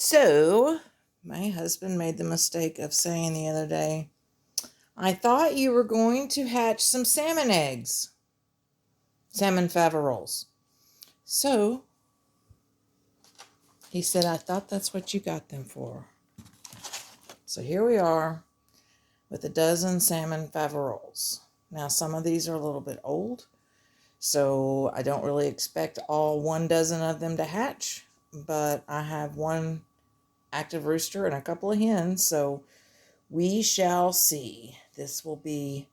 So, my husband made the mistake of saying the other day, I thought you were going to hatch some salmon eggs. Salmon Faverolles. So, he said, I thought that's what you got them for. So here we are with a dozen salmon Faverolles. Now, some of these are a little bit old, so I don't really expect all 1 dozen of them to hatch, but I have one active rooster and a couple of hens, so we shall see. This will be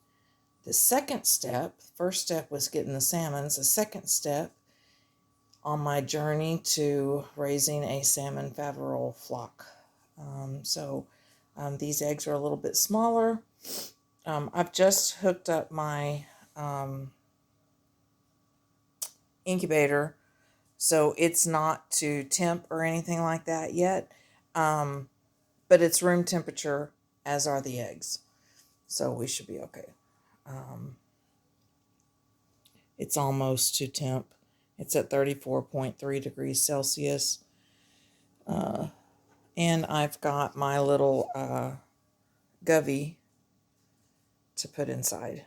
the second step. First step was getting the salmons. The second step on my journey to raising a salmon Faverolles flock. These eggs are a little bit smaller. I've just hooked up my incubator, so it's not to temp or anything like that yet, but it's room temperature, as are the eggs, so we should be okay. It's almost to temp. It's at 34.3 degrees Celsius. And I've got my little govy to put inside.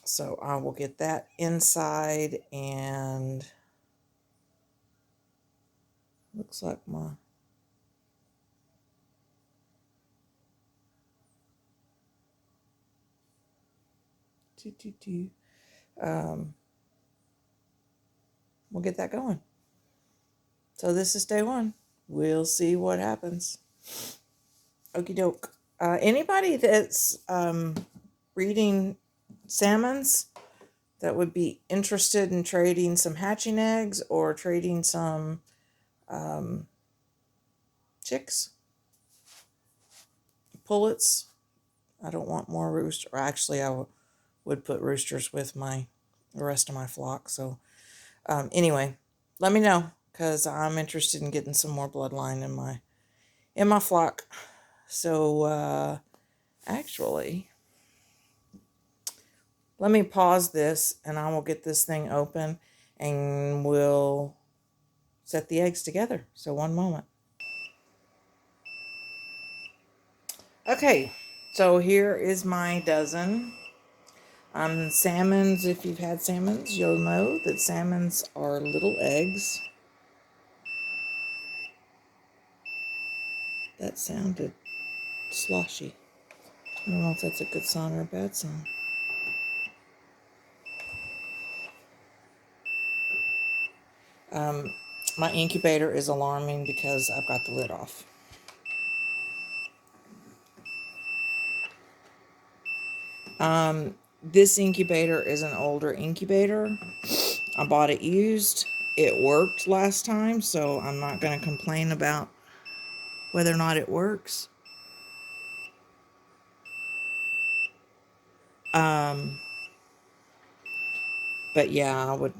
So I will get that inside, and looks like my we'll get that going. So this is day one. We'll see what happens. Okie doke. Anybody that's breeding salmons that would be interested in trading some hatching eggs or trading some chicks, pullets. I don't want more roosters. Actually, I would put roosters with the rest of my flock. So anyway, let me know, because I'm interested in getting some more bloodline in my flock. So actually, let me pause this and I will get this thing open and we'll set the eggs together. So one moment. Okay, so here is my dozen. Salmons, if you've had salmons, you'll know that salmons are little eggs. That sounded sloshy. I don't know if that's a good sign or a bad sign. My incubator is alarming because I've got the lid off. This incubator is an older incubator. I bought it used. It worked last time, so I'm not going to complain about whether or not it works. But yeah, I would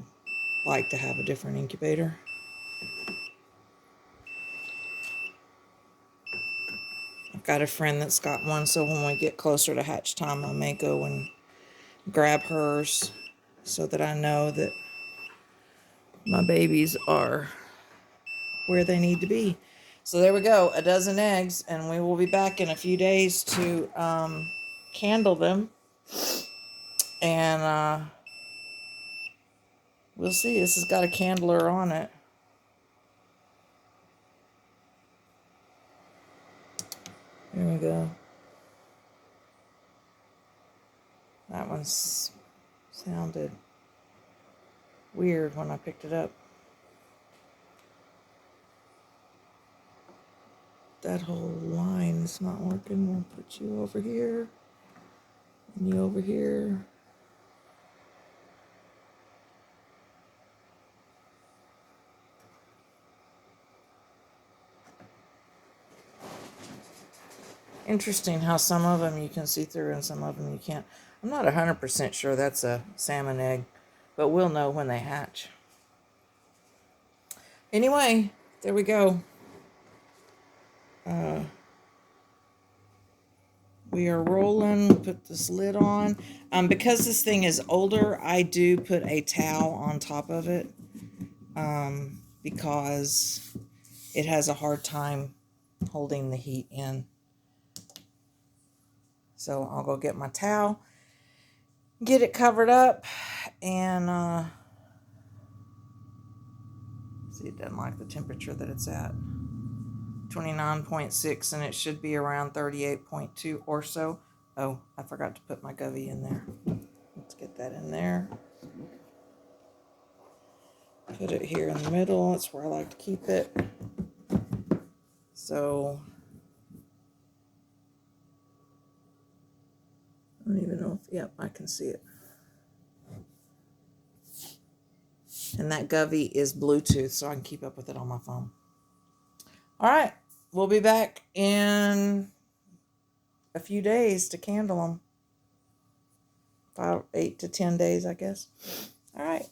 like to have a different incubator. I've got a friend that's got one, so when we get closer to hatch time, I may go and grab hers so that I know that my babies are where they need to be. So there we go, a dozen eggs, and we will be back in a few days to candle them, and we'll see. This has got a candler on it. There we go. That one sounded weird when I picked it up. That whole line is not working. We'll put you over here and you over here. Interesting how some of them you can see through and some of them you can't. I'm not 100% sure that's a salmon egg, but we'll know when they hatch. Anyway, there we go. We are rolling. We'll put this lid on. Because this thing is older, I do put a towel on top of it, because it has a hard time holding the heat in. So I'll go get my towel, get it covered up, and see, it doesn't like the temperature that it's at. 29.6, and it should be around 38.2 or so. Oh, I forgot to put my Govee in there. Let's get that in there. Put it here in the middle. That's where I like to keep it. So, I don't even know if, yep, I can see it. And that Govee is Bluetooth, so I can keep up with it on my phone. All right, we'll be back in a few days to candle them. 8 to 10 days, I guess. All right.